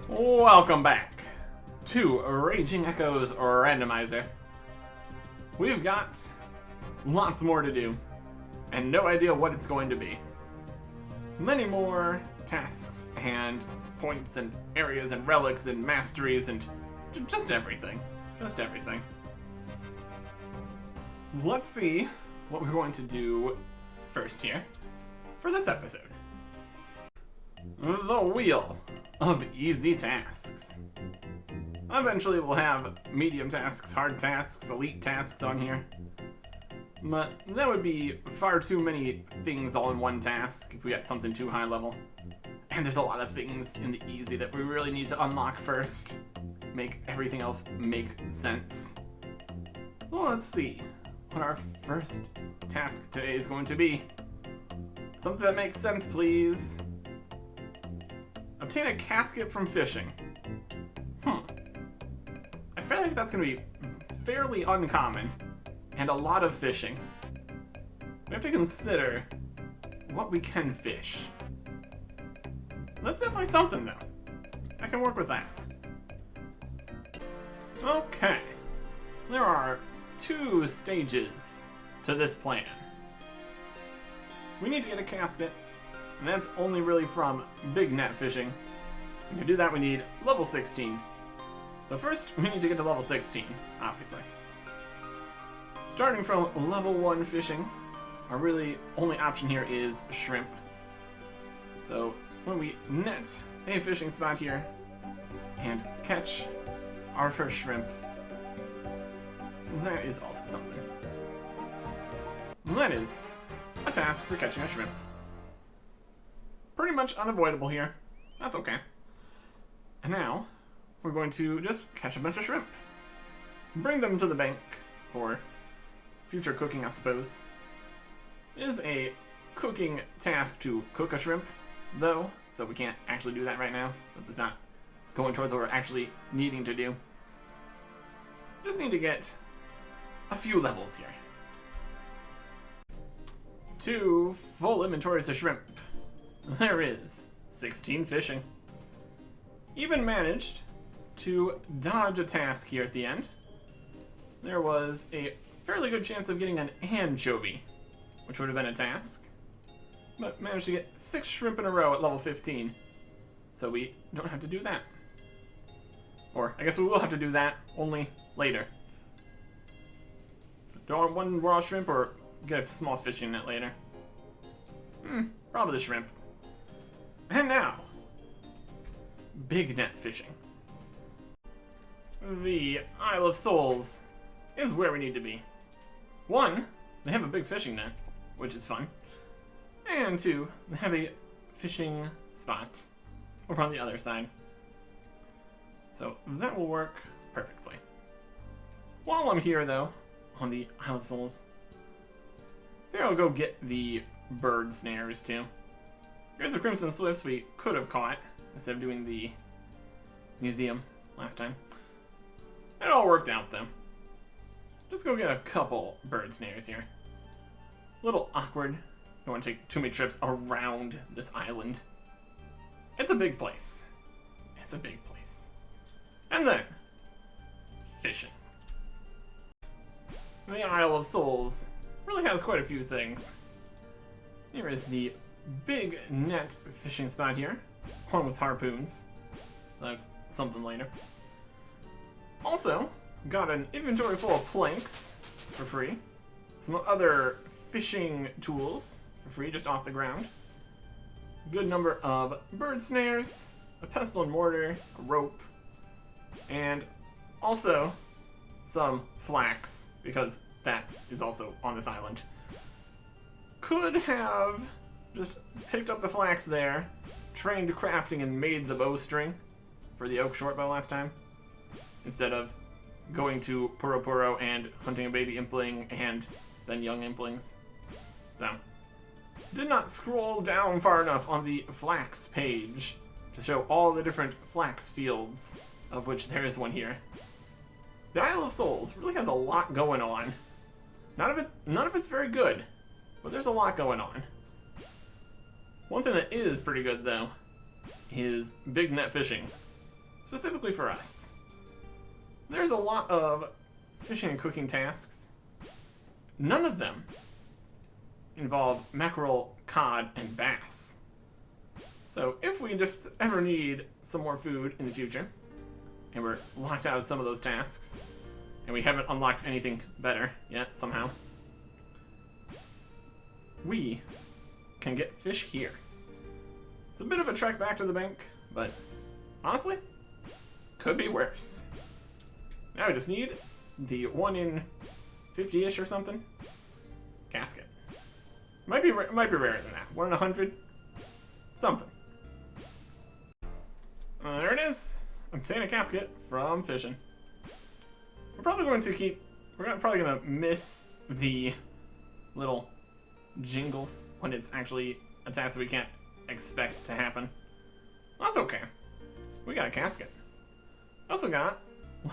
Welcome back to Raging Echoes Randomizer. We've got lots more to do, and no idea what it's going to be. Many more tasks and points and areas and relics and masteries and just everything. Just everything. Let's see what we're going to do first here for this episode. The Wheel of Easy Tasks. Eventually we'll have medium tasks, hard tasks, elite tasks on here. But that would be far too many things all in one task if we got something too high level. And there's a lot of things in the easy that we really need to unlock first. Make everything else make sense. Well, let's see what our first task today is going to be. Something that makes sense, please. Obtain a casket from fishing. I feel like that's going to be fairly uncommon, and a lot of fishing. We have to consider what we can fish. That's definitely something, though. I can work with that. Okay. There are 2 stages to this plan. We need to get a casket, and that's only really from big net fishing. And to do that, we need level 16. So first, we need to get to level 16, obviously. Starting from level 1 fishing, our really only option here is shrimp. So when we net a fishing spot here and catch our first shrimp, that is also something. That is a task for catching a shrimp. Pretty much unavoidable here. That's okay. And now, we're going to just catch a bunch of shrimp. Bring them to the bank for future cooking, I suppose. It is a cooking task to cook a shrimp, though, so we can't actually do that right now, since it's not going towards what we're actually needing to do. Just need to get a few levels here. 2 full inventories of shrimp. There is 16 fishing. Even managed to dodge a task here at the end. There was a fairly good chance of getting an anchovy, which would have been a task, but managed to get 6 shrimp in a row at level 15, so we don't have to do that. Or, I guess we will have to do that, only later. Do I want 1 raw shrimp or get a small fishing net later? Probably the shrimp. And now, big net fishing. The Isle of Souls is where we need to be. 1, they have a big fishing net, which is fun. And 2, they have a fishing spot over on the other side. So that will work perfectly. While I'm here, though, on the Isle of Souls, maybe I'll go get the bird snares, too. Here's the Crimson Swifts we could have caught instead of doing the museum last time. It all worked out, though. Just go get a couple bird snares here. A little awkward. Don't want to take too many trips around this island. It's a big place. It's a big place. And then, fishing. The Isle of Souls really has quite a few things. Here is the big net fishing spot here, one with harpoons. That's something later. Also, got an inventory full of planks for free. Some other fishing tools for free, just off the ground. Good number of bird snares, a pestle and mortar, a rope, and also some flax, because that is also on this island. Could have just picked up the flax there, trained crafting and made the bowstring for the oak shortbow last time, instead of going to Puro Puro and hunting a baby impling and then young implings. So, did not scroll down far enough on the flax page to show all the different flax fields, of which there is one here. The Isle of Souls really has a lot going on. None of it's very good, but there's a lot going on. One thing that is pretty good, though, is big net fishing, specifically for us. There's a lot of fishing and cooking tasks. None of them involve mackerel, cod, and bass. So if we just ever need some more food in the future, and we're locked out of some of those tasks, and we haven't unlocked anything better yet, somehow, we can get fish here. It's a bit of a trek back to the bank, but honestly, could be worse. Now we just need the 1 in 50-ish or something casket. Might be rarer than that. 1 in 100, something. There it is. Obtain a casket from fishing. We're probably gonna miss the little jingle when it's actually a task that we can't expect to happen. That's okay. We got a casket. Also got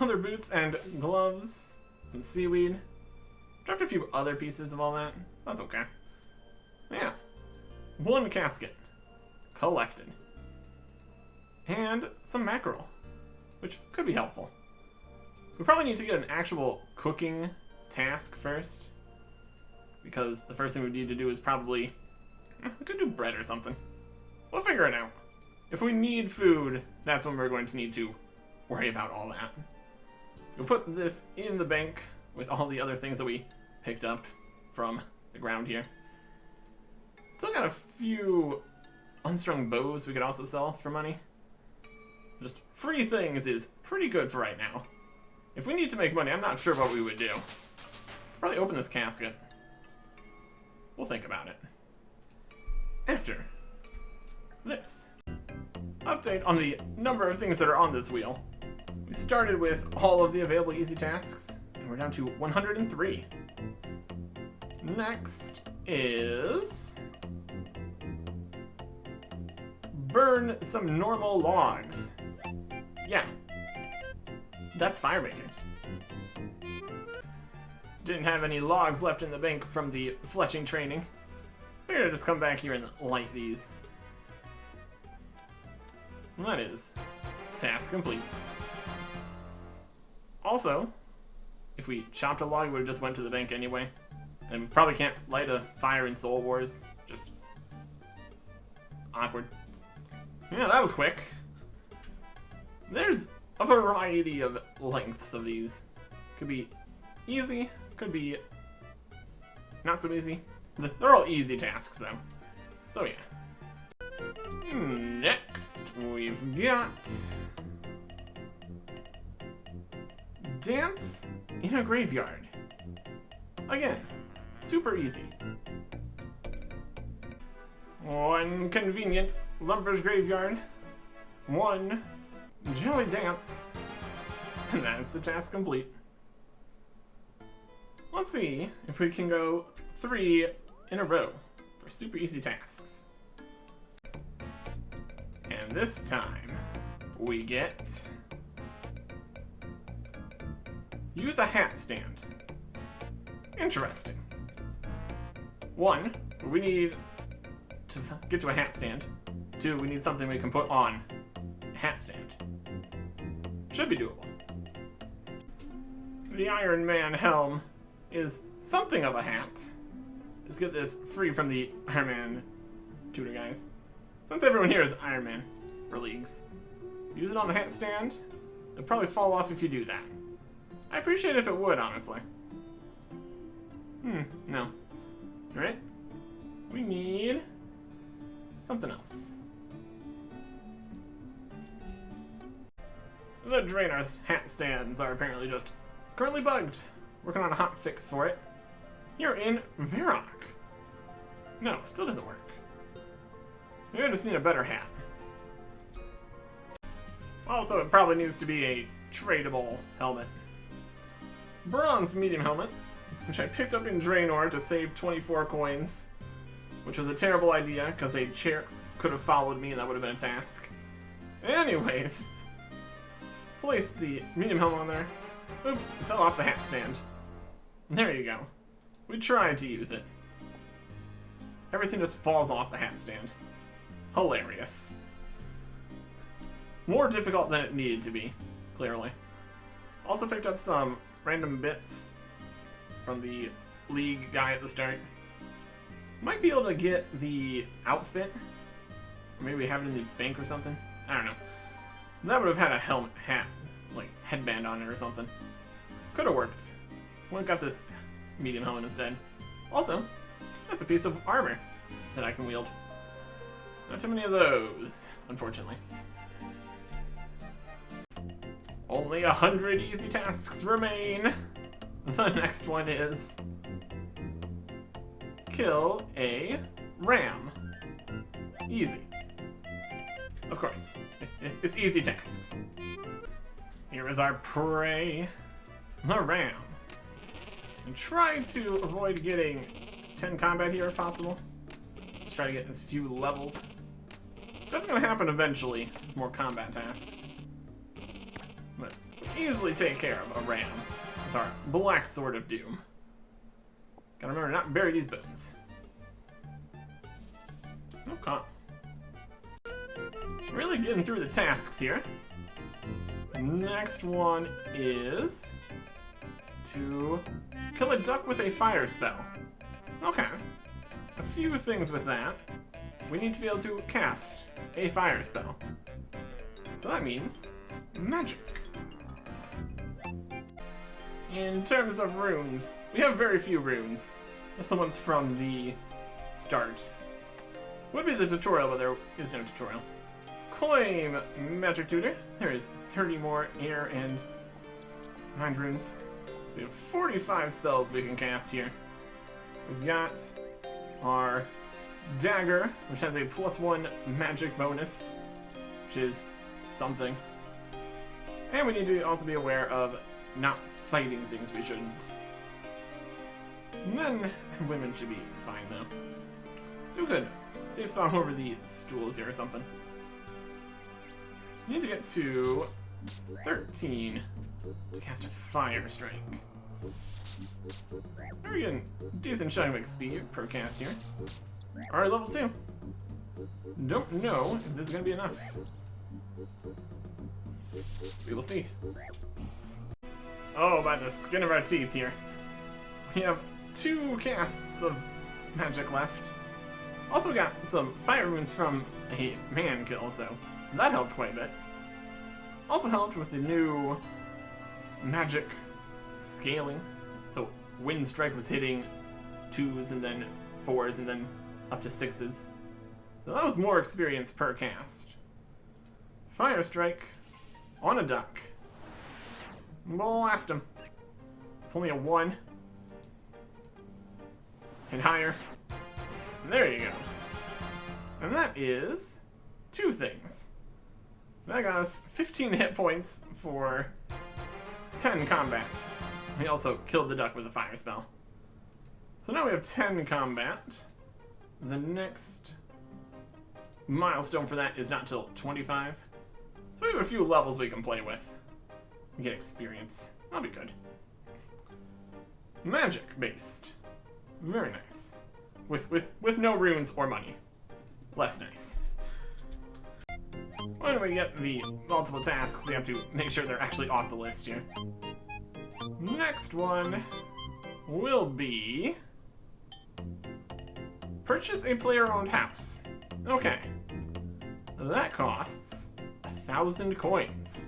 leather boots and gloves, some seaweed. Dropped a few other pieces of all that. That's okay. Yeah. 1 casket. Collected. And some mackerel, which could be helpful. We probably need to get an actual cooking task first, because the first thing we need to do is probably... we could do bread or something. We'll figure it out. If we need food, that's when we're going to need to worry about all that. So we'll put this in the bank with all the other things that we picked up from the ground here. Still got a few unstrung bows we could also sell for money. Just free things is pretty good for right now. If we need to make money, I'm not sure what we would do. Probably open this casket. We'll think about it after this. Update on the number of things that are on this wheel. We started with all of the available easy tasks, and we're down to 103. Next is... burn some normal logs. Yeah. That's fire making. Didn't have any logs left in the bank from the fletching training. We're gonna just come back here and light these. And that is task complete. Also, if we chopped a log, we would have just went to the bank anyway. And we probably can't light a fire in Soul Wars. Just awkward. Yeah, that was quick. There's a variety of lengths of these. Could be easy, could be not so easy. They're all easy tasks though. So yeah. Next, we've got Dance in a Graveyard. Again, super easy. 1 convenient lumber's graveyard, 1 jelly dance, and that's the task complete. Let's see if we can go 3 in a row for super easy tasks. And this time, we get... use a hat stand. Interesting. 1, we need to get to a hat stand. 2, we need something we can put on a hat stand. Should be doable. The Iron Man helm is something of a hat. Just get this free from the Iron Man tutor guys. Since everyone here is Iron Man for leagues. Use it on the hat stand. It'll probably fall off if you do that. I appreciate it if it would, honestly. No. Alright. We need something else. The Drainer's hat stands are apparently just currently bugged. Working on a hot fix for it. You're in Varrock. No, still doesn't work. Maybe I just need a better hat. Also, it probably needs to be a tradable helmet. Bronze medium helmet, which I picked up in Draenor to save 24 coins, which was a terrible idea because a chair could have followed me and that would have been a task. Anyways, place the medium helmet on there. Oops, it fell off the hat stand. There you go. We tried to use it. Everything just falls off the hat stand. Hilarious. More difficult than it needed to be, clearly. Also picked up some random bits from the League guy at the start. Might be able to get the outfit. Maybe have it in the bank or something. I don't know. That would have had a helmet, hat, like headband on it or something. Could have worked. Would have got this medium helmet instead. Also, that's a piece of armor that I can wield. Not too many of those, unfortunately. Only 100 easy tasks remain. The next one is kill a ram. Easy. Of course, it's easy tasks. Here is our prey, the ram. And try to avoid getting 10 combat here if possible. Let's try to get as few levels. It's definitely going to happen eventually with more combat tasks. But easily take care of a ram with our Black Sword of Doom. Gotta remember not to bury these bones. Okay. Really getting through the tasks here. Next one is to kill a duck with a fire spell. Okay. A few things with that. We need to be able to cast a fire spell. So that means magic. In terms of runes, we have very few runes. Just the ones from the start. Would be the tutorial, but there is no tutorial. Claim Magic Tutor. There is 30 more air and 9 runes. We have 45 spells we can cast here. We've got our Dagger, which has a +1 magic bonus, which is something. And we need to also be aware of not fighting things we shouldn't. Men and women should be fine though. So we could save spawn over the stools here or something. We need to get to 13 to cast a Fire Strike. We're getting decent chunk of XP per cast here. Alright, level 2. Don't know if this is going to be enough. We will see. Oh, by the skin of our teeth here. We have 2 casts of magic left. Also got some fire runes from a man kill, so that helped quite a bit. Also helped with the new magic scaling. So Wind Strike was hitting 2s and then 4s and then up to 6s. So that was more experience per cast. Fire Strike on a duck. Blast him. It's only a 1. Hit higher. And there you go. And that is 2 things. That got us 15 hit points for 10 combat. We also killed the duck with a fire spell. So now we have 10 combat. The next milestone for that is not till 25. So we have a few levels we can play with. And get experience. That'll be good. Magic based. Very nice. With no runes or money. Less nice. When we get the multiple tasks, we have to make sure they're actually off the list here. Next one will be purchase a player-owned house. Okay. That costs 1,000 coins.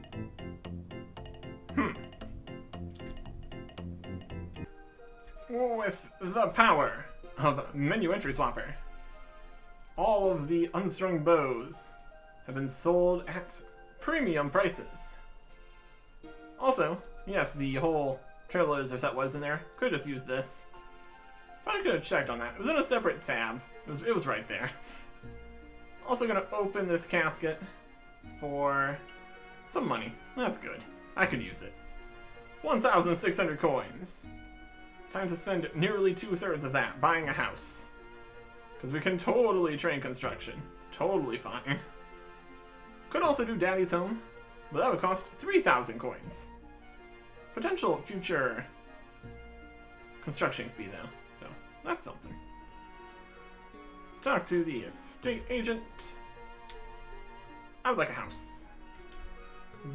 With the power of Menu Entry Swapper, all of the unstrung bows have been sold at premium prices. Also, yes, the whole Trailblazer set was in there. Could just use this. But I could have checked on that. It was in a separate tab. It was right there. Also gonna open this casket for some money. That's good. I could use it. 1,600 coins. Time to spend nearly 2/3 of that buying a house. Because we can totally train construction. It's totally fine. Could also do Daddy's Home, but that would cost 3,000 coins. Potential future construction speed though. That's something. Talk to the estate agent. I would like a house.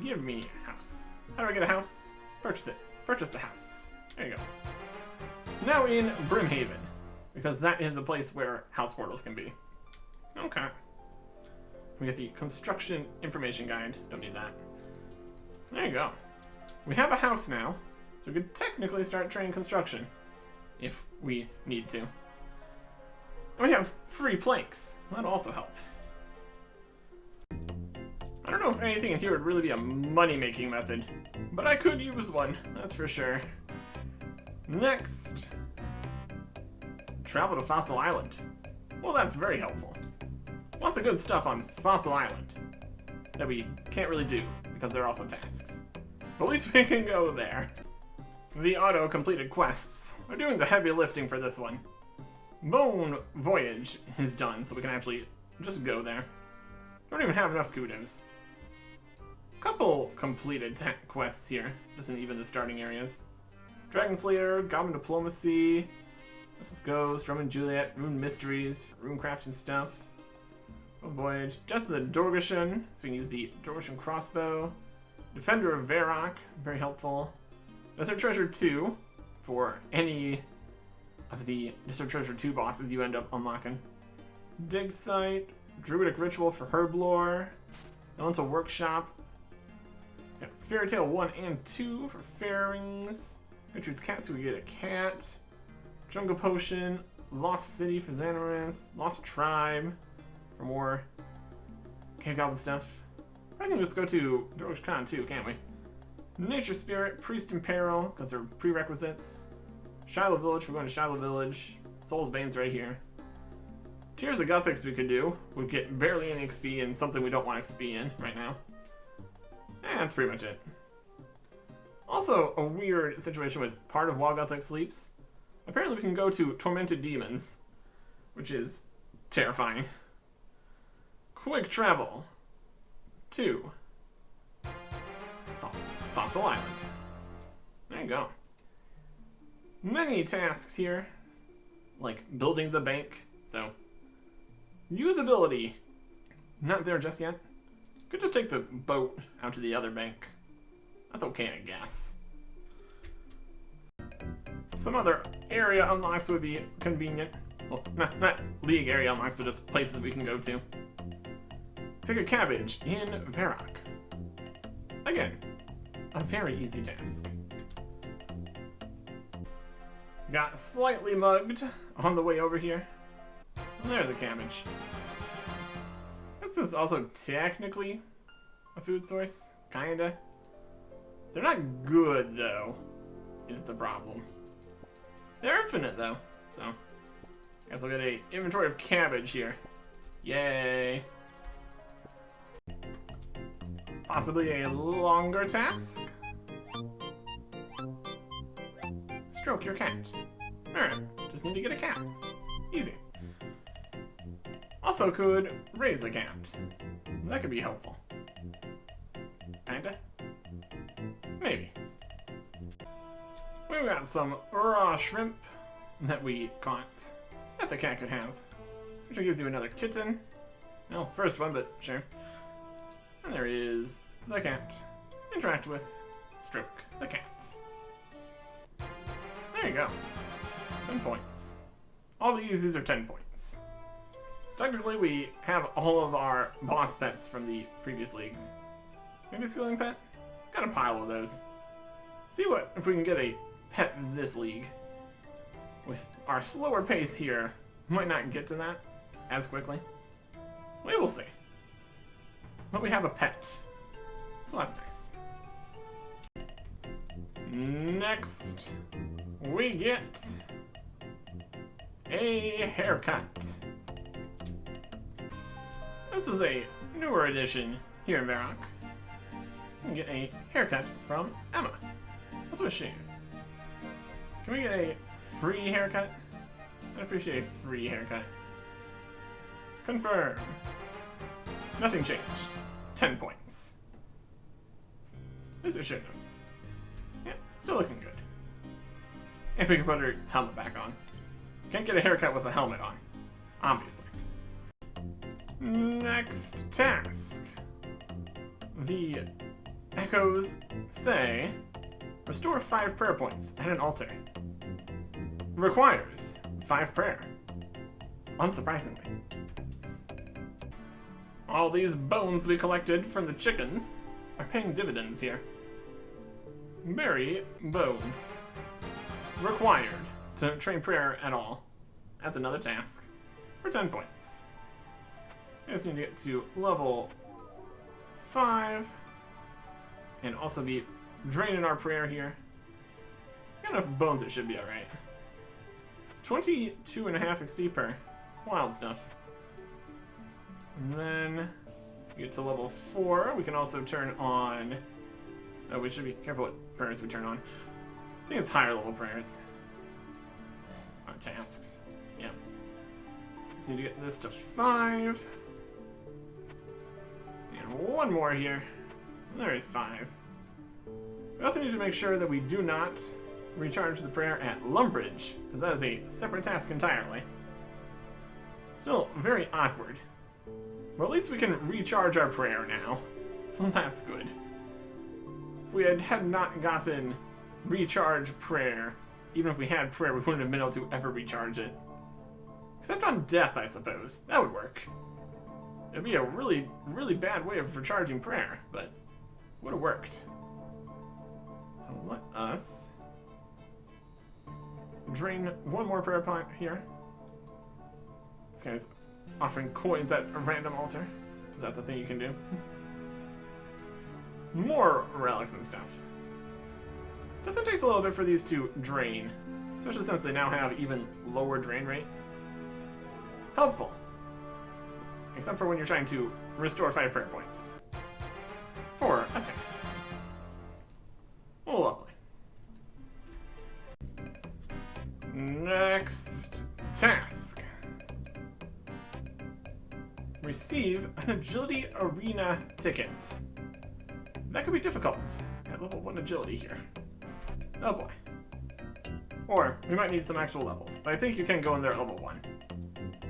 Give me a house. How do I get a house? Purchase it. Purchase the house. There you go. It's now in Brimhaven, because that is a place where house portals can be. Okay. We get the construction information guide. Don't need that. There you go. We have a house now, so we could technically start training construction, if we need to. And we have free planks. That'll also help. I don't know if anything in here would really be a money-making method, but I could use one, that's for sure. Next, travel to Fossil Island. Well, that's very helpful. Lots of good stuff on Fossil Island that we can't really do because there are also tasks. But at least we can go there. The auto-completed quests are doing the heavy lifting for this one. Bone Voyage is done, so we can actually just go there. Don't even have enough kudos. Couple completed quests here, just in even the starting areas. Dragon Slayer, Goblin Diplomacy, Mrs. Ghost, Roman Juliet, Rune Mysteries, Runecraft and stuff. Bone Voyage, Death of the Dorgashan, so we can use the Dorgashan crossbow. Defender of Varrock, very helpful. Desert Treasure 2, for any of the Desert Treasure 2 bosses you end up unlocking. Dig Site, Druidic Ritual for Herblore, Elemental Workshop. Got Fairy Tale 1 and 2 for Fairings. Gertrude's Cat, so we get a cat. Jungle Potion, Lost City for Xanaris, Lost Tribe for more Cave Goblin stuff. I can just go to Dorkish Con too, can't we? Nature Spirit, Priest in Peril, because they're prerequisites. Shiloh Village, we're going to Shiloh Village. Soul's Bane's right here. Tears of Guthix we could do. We get barely any XP in something we don't want XP in right now. And that's pretty much it. Also, a weird situation with part of while Guthix sleeps. Apparently we can go to Tormented Demons, which is terrifying. Quick travel to Fossil Island. There you go. Many tasks here, like building the bank, so usability, not there just yet. Could just take the boat out to the other bank. That's okay, I guess. Some other area unlocks would be convenient. Well, not league area unlocks, but just places we can go to. Pick a cabbage in Varrock. Again, a very easy task. Got slightly mugged on the way over here. And there's a cabbage. This is also technically a food source, kinda. They're not good, though, is the problem. They're infinite, though, so I guess I'll get a inventory of cabbage here. Yay! Possibly a longer task. Stroke your cat. Alright, just need to get a cat. Easy. Also could raise a cat. That could be helpful. Kinda? Maybe. We've got some raw shrimp that we caught that the cat could have. Which gives you another kitten. No, first one, but sure. And there is the cat. Interact with, stroke the cat. There you go. 10 points. All these are 10 points. Technically, we have all of our boss pets from the previous leagues. Maybe a skilling pet? Got a pile of those. See what if we can get a pet in this league. With our slower pace here, might not get to that as quickly. We will see. But we have a pet, so that's nice. Next, we get a haircut. This is a newer edition here in Varrock. We can get a haircut from Emma. Let's do a shave. Can we get a free haircut? I'd appreciate a free haircut. Confirm. Nothing changed. 10 points. This it should have. Yeah, still looking good. And we can put her helmet back on. Can't get a haircut with a helmet on, obviously. Next task. The echoes say, restore 5 prayer points at an altar. Requires 5 prayer. Unsurprisingly. All these bones we collected from the chickens are paying dividends here. Bury bones. Required to train prayer at all. That's another task for 10 points. We just need to get to level 5 and also be draining our prayer here. Got enough bones, it should be alright. 22.5 XP per. Wild stuff. And then we get to level 4. We can also turn on. Oh, we should be careful what prayers we turn on. I think it's higher level prayers. Our tasks. Yeah. Just need to get this to 5. And one more here. There is 5. We also need to make sure that we do not recharge the prayer at Lumbridge, because that is a separate task entirely. Still very awkward. Well, at least we can recharge our prayer now, so that's good. If we had not gotten recharge prayer, even if we had prayer, we wouldn't have been able to ever recharge it. Except on death, I suppose. That would work. It'd be a really, really bad way of recharging prayer, but would have worked. So let us drain one more prayer point here. This guy's offering coins at a random altar. That's a thing you can do. More relics and stuff. Definitely takes a little bit for these to drain, especially since they now have even lower drain rate. Helpful. Except for when you're trying to restore 5 prayer points. For a task. Oh, lovely. Next task. Receive an agility arena ticket. That could be difficult at level 1 agility here. Oh boy. Or we might need some actual levels, but I think you can go in there at level 1.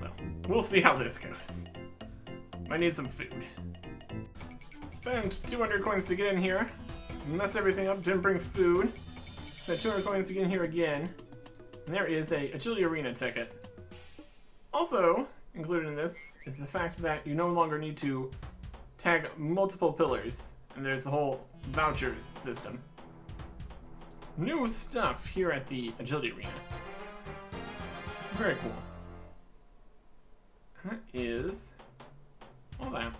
Well, we'll see how this goes. Might need some food. Spend 200 coins to get in here. Mess everything up, didn't bring food. Spent 200 coins to get in here again. And there is a agility arena ticket. Also included in this is the fact that you no longer need to tag multiple pillars. And there's the whole vouchers system. New stuff here at the agility arena. Very cool. And that is all that.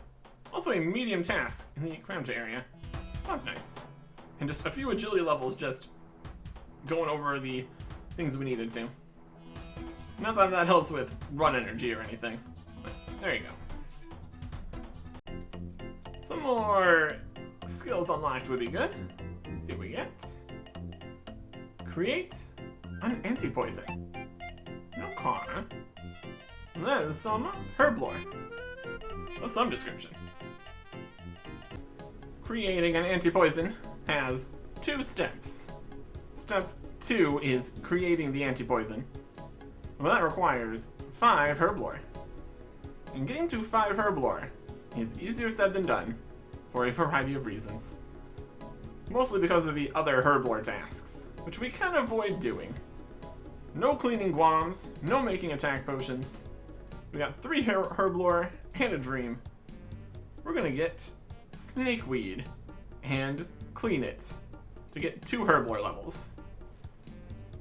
Also a medium task in the Kramja area. That's nice. And just a few agility levels just going over the things we needed to. Not that that helps with run energy or anything, but there you go. Some more skills unlocked would be good. Let's see what we get. Create an anti-poison. Okay. That is some herb lore of some description. Creating an anti-poison has 2 steps. Step 2 is creating the anti-poison. Well, that requires 5 herb lore. And getting to 5 herb lore is easier said than done for a variety of reasons. Mostly because of the other herb lore tasks, which we can avoid doing. No cleaning guams, no making attack potions. We got 3 herb lore and a dream. We're gonna get snakeweed and clean it to get 2 herb lore levels.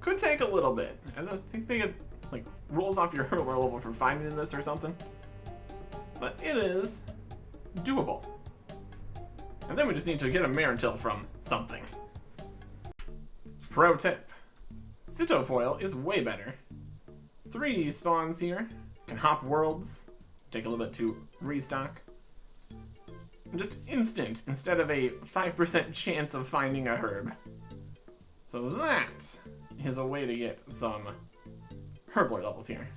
Could take a little bit. I think they get like rolls off your herb lore level for finding this or something. But it is doable. And then we just need to get a Marintil from something. Pro tip. Citofoil is way better. 3 spawns here. Can hop worlds. Take a little bit to restock. And just instant instead of a 5% chance of finding a herb. So that is a way to get some herb lore levels here.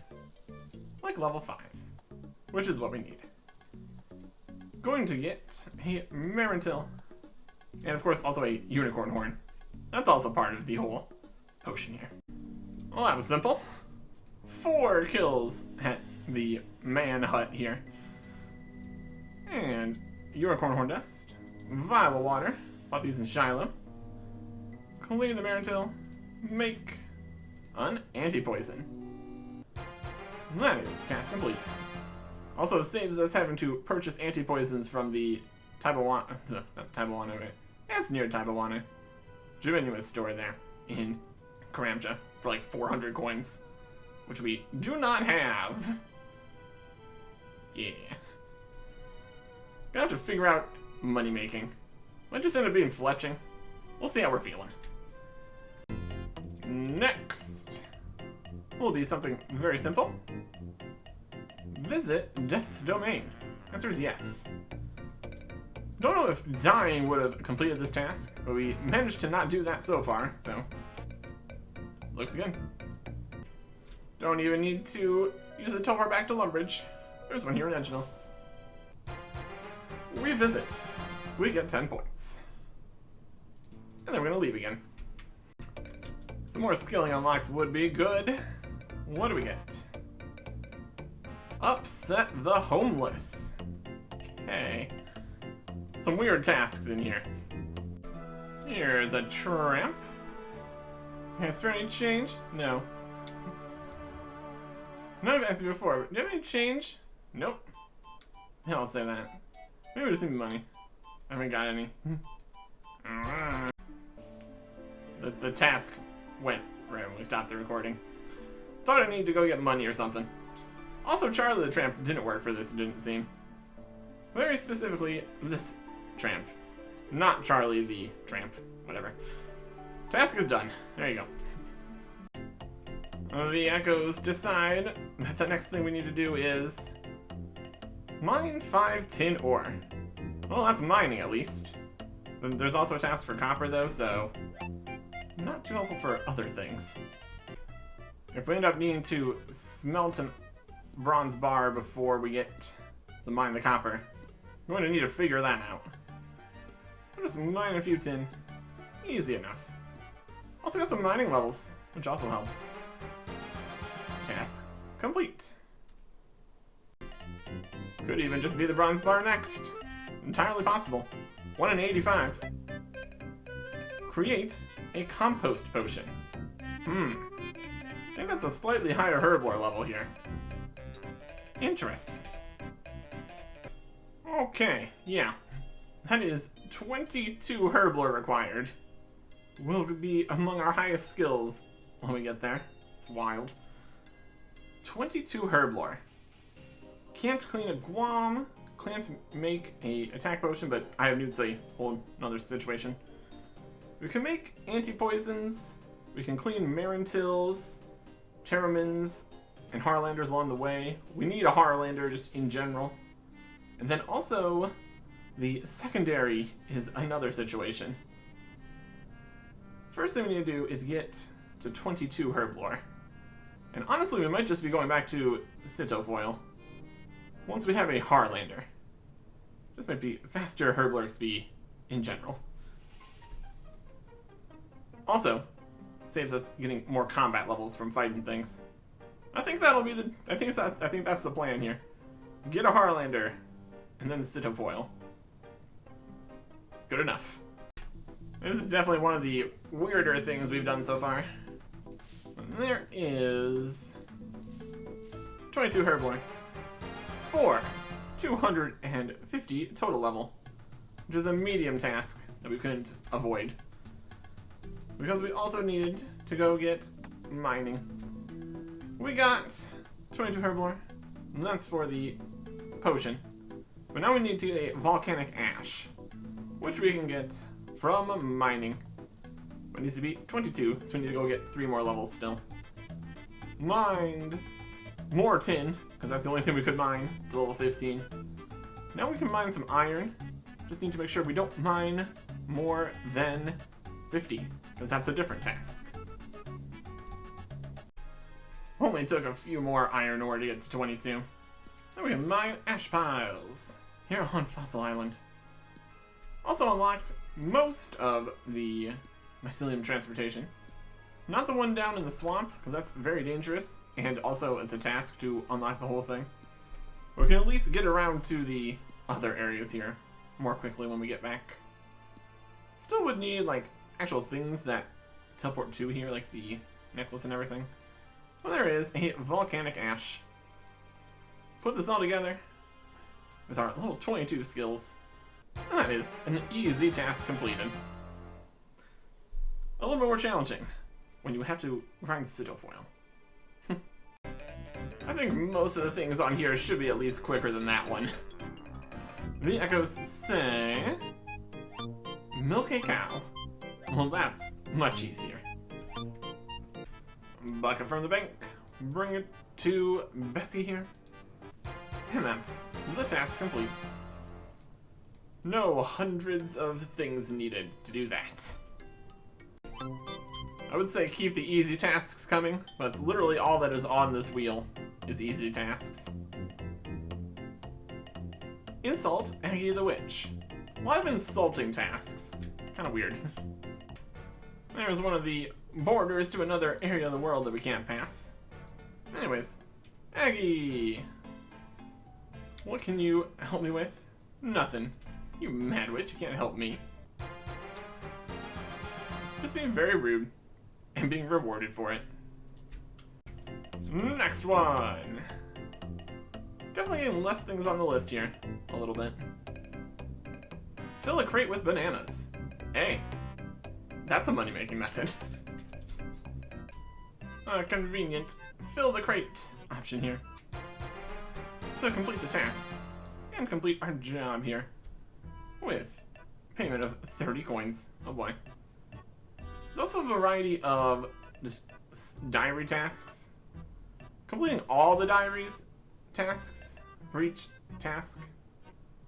Like level 5. Which is what we need. Going to get a Marintil. And of course also a unicorn horn. That's also part of the whole potion here. Well, that was simple. 4 kills at the man hut here. And unicorn horn dust, vial of water, bought these in Shiloh. Clean the Marantil, make an anti-poison. That is task complete. Also saves us having to purchase anti-poisons from the not Taibawana, right? Yeah, it's near Taibawana. Genuine store there in Karamja for like 400 coins, which we do not have. Yeah. Gonna have to figure out money making. Might just end up being fletching. We'll see how we're feeling. Next will be something very simple. Visit Death's Domain. Answer is yes. Don't know if dying would have completed this task, but we managed to not do that so far, so looks good. Don't even need to use the teleport back to Lumbridge. There's one here in Edgenal. We visit. We get 10 points. And then we're gonna leave again. Some more skilling unlocks would be good. What do we get? Upset the homeless. Okay. Some weird tasks in here. Here's a tramp. Is there any change? No. No, I've asked you before. Do you have any change? Nope. Yeah, I'll say that. Maybe we just need money. I haven't got any. The task went right when we stopped the recording. Thought I needed to go get money or something. Also, Charlie the Tramp didn't work for this, it didn't seem. Very specifically, this tramp. Not Charlie the Tramp. Whatever. Task is done. There you go. The echoes decide that the next thing we need to do is mine 5 tin ore. Well, that's mining at least. There's also a task for copper though, so not too helpful for other things. If we end up needing to smelt a bronze bar before we get to mine the copper, we're going to need to figure that out. We'll just mine a few tin. Easy enough. Also got some mining levels, which also helps. Task complete. Could even just be the bronze bar next. Entirely possible. 1 in 85. Create a compost potion. I think that's a slightly higher herblore level here. Interesting. Okay, yeah. That is 22 herblore required. Will be among our highest skills when we get there. It's wild. 22 herblore. Can't clean a guam. Can't make a attack potion, but I have Newt's a whole another situation. We can make anti-poisons. We can clean Marantils, Terramins, and Harlanders along the way. We need a Harlander just in general. And then also, the secondary is another situation. First thing we need to do is get to 22 herblore. And honestly, we might just be going back to Citofoil once we have a Harlander. This might be faster herblore XP in general. Also, saves us getting more combat levels from fighting things. I think that'll be the. I think that's the plan here. Get a Harlander, and then Citofoil. Good enough. This is definitely one of the weirder things we've done so far. And there is 22 herblore. 250 total level, which is a medium task that we couldn't avoid. Because we also needed to go get mining. We got 22 herblore, and that's for the potion. But now we need to get a volcanic ash, which we can get from mining. It needs to be 22, so we need to go get 3 more levels still. Mined more tin, because that's the only thing we could mine to level 15. Now we can mine some iron. Just need to make sure we don't mine more than 50, because that's a different task. Only took a few more iron ore to get to 22. Now we can mine ash piles here on Fossil Island. Also unlocked most of the mycelium transportation. Not the one down in the swamp, because that's very dangerous, and also it's a task to unlock the whole thing. We can at least get around to the other areas here more quickly when we get back. Still would need, like, actual things that teleport to here, like the necklace and everything. Well, there is a volcanic ash. Put this all together with our level 22 skills. And that is an easy task completed. A little bit more challenging when you have to grind sigil foil. I think most of the things on here should be at least quicker than that one. The echoes say... milk a cow. Well, that's much easier. Bucket from the bank. Bring it to Bessie here. And that's the task complete. No hundreds of things needed to do that. I would say keep the easy tasks coming, but it's literally all that is on this wheel is easy tasks. Insult Aggie the Witch. A lot of insulting tasks. Kind of weird. There's one of the borders to another area of the world that we can't pass. Anyways, Aggie! What can you help me with? Nothing. You mad witch, you can't help me. Just being very rude, and being rewarded for it. Next one! Definitely getting less things on the list here, a little bit. Fill a crate with bananas. Hey, that's a money-making method. A convenient fill the crate option here. So complete the task, and complete our job here, with payment of 30 coins. Oh boy. There's also a variety of just diary tasks. Completing all the diaries tasks for each task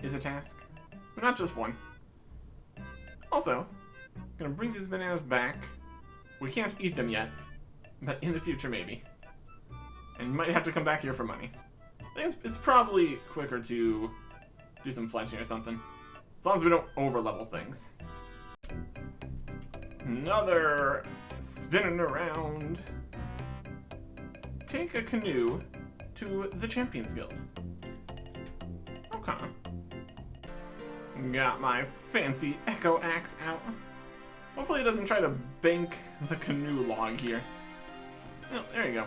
is a task, but not just one. Also, I'm gonna bring these bananas back. We can't eat them yet, but in the future maybe. And you might have to come back here for money. I think it's probably quicker to do some fletching or something. As long as we don't over-level things. Another spinning around. Take a canoe to the Champions Guild. Okay. Got my fancy Echo Axe out. Hopefully it doesn't try to bank the canoe log here. Oh, there you go.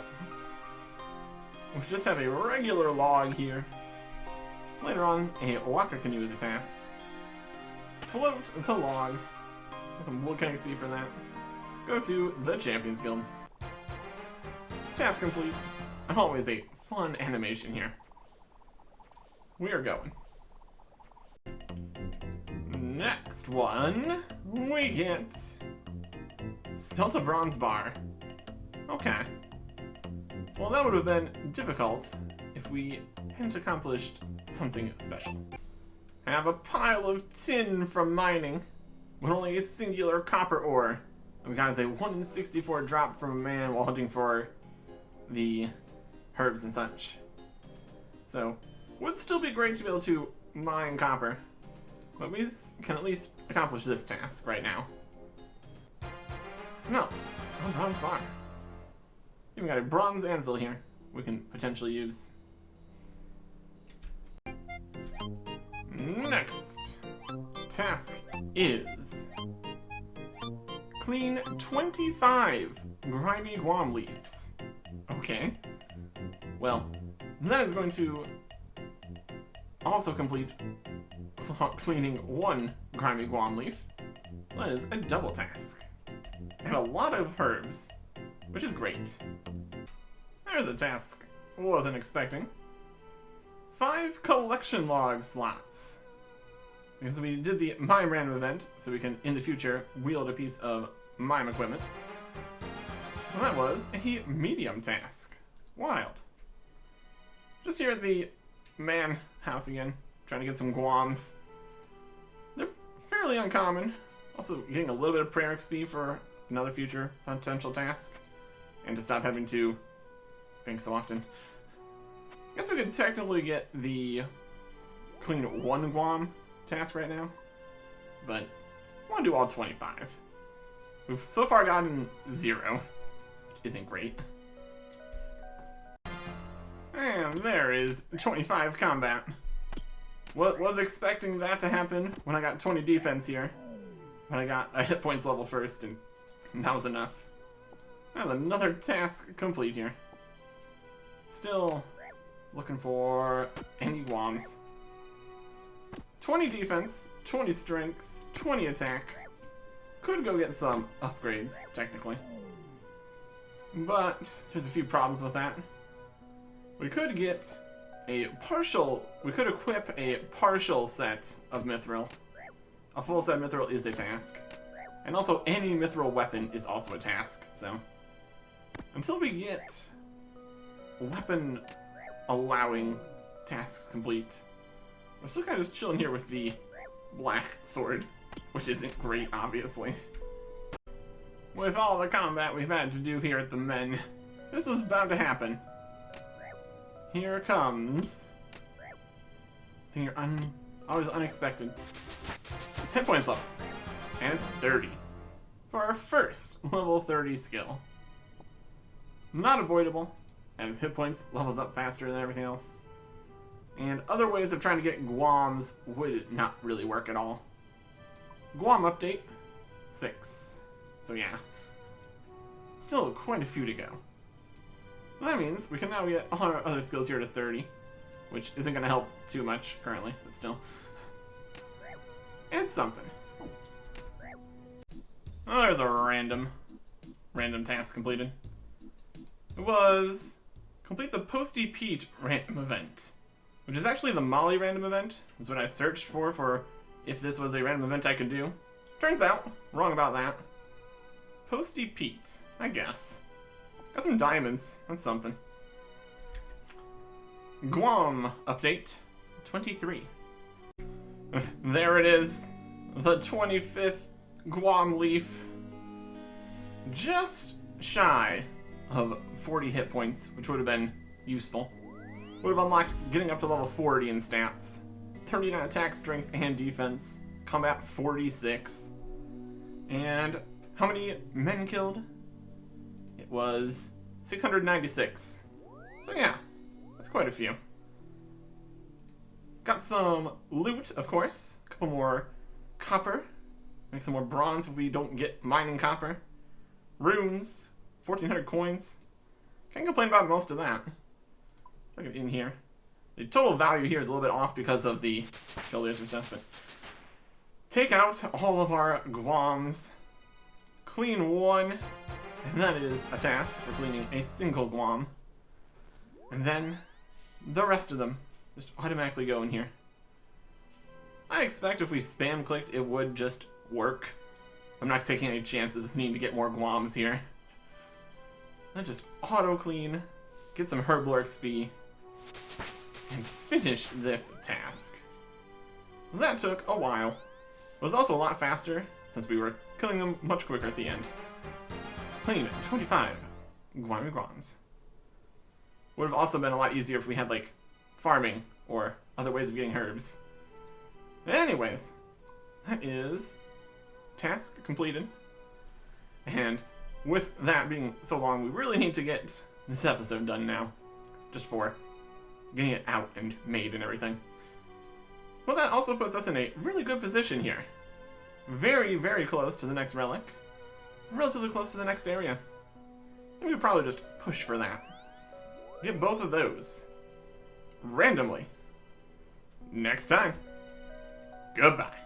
We just have a regular log here. Later on, a waka canoe is a task. Float the log. Get some wood cutting speed for that. Go to the Champions Guild. Task complete. Always a fun animation here. We are going. Next one, we get Spelt a Bronze Bar. Okay. Well, that would have been difficult if we hadn't accomplished something special. I have a pile of tin from mining, with only a singular copper ore. We got a 1 in 64 drop from a man while hunting for the herbs and such. So, would still be great to be able to mine copper, but we can at least accomplish this task right now. Smelt a bronze bar. Even got a bronze anvil here we can potentially use. Next task is clean 25 grimy guam leaves. Okay. Well, that is going to also complete cleaning 1 grimy guam leaf. That is a double task. And a lot of herbs, which is great. There's a task I wasn't expecting. 5 collection log slots. Because we did the mime random event, so we can, in the future, wield a piece of mime equipment. And that was a medium task. Wild. Just here at the man house again, trying to get some guams. They're fairly uncommon. Also getting a little bit of prayer XP for another future potential task. And to stop having to think so often. I guess we could technically get the clean 1 guam task right now. But I want to do all 25. We've so far gotten 0. isn't great. And there is 25 combat. Was expecting that to happen when I got 20 defense here. But I got a hit points level first, and that was enough. And another task complete here. Still looking for any Guams. 20 defense, 20 strength, 20 attack. Could go get some upgrades, technically. But there's a few problems with that. We could get we could equip a partial set of Mithril. A full set of Mithril is a task. And also any Mithril weapon is also a task, so. Until we get weapon allowing tasks complete, we're still kind of just chilling here with the black sword, which isn't great, obviously. With all the combat we've had to do here at the Men, this was bound to happen. Here comes always unexpected hit points level, and it's 30 for our first level 30 skill. Not avoidable, as hit points levels up faster than everything else, and other ways of trying to get Guams would not really work at all. Guam update 6, so yeah, still quite a few to go. That means we can now get all our other skills here to 30, which isn't going to help too much currently, but still. It's something. Oh, there's a random task completed. It was complete the Posty Pete random event, which is actually the Molly random event. That's what I searched for if this was a random event I could do. Turns out, wrong about that. Posty Pete, I guess. Got some diamonds. That's something. Guam update 23. There it is. The 25th Guam leaf. Just shy of 40 hit points, which would have been useful. Would have unlocked getting up to level 40 in stats. 39 attack, strength, and defense. Combat 46. And how many men killed? It was 696. So yeah, that's quite a few. Got some loot, of course. A couple more copper. Make some more bronze if we don't get mining copper. Runes. 1,400 coins. Can't complain about most of that. Look at it in here. The total value here is a little bit off because of the filters and stuff, but take out all of our Guams. Clean one. And that is a task for cleaning a single Guam. And then the rest of them just automatically go in here. I expect if we spam clicked, it would just work. I'm not taking any chances of needing to get more Guams here. Then just auto clean, get some Herblore XP, and finish this task. That took a while. It was also a lot faster since we were killing them much quicker at the end. Clean 25 Guami Guams. Would have also been a lot easier if we had, like, farming or other ways of getting herbs. Anyways, that is task completed. And with that being so long, we really need to get this episode done now. Just for getting it out and made and everything. Well, that also puts us in a really good position here. Very, very close to the next relic. Relatively close to the next area. And we could probably just push for that. Get both of those. Randomly. Next time. Goodbye.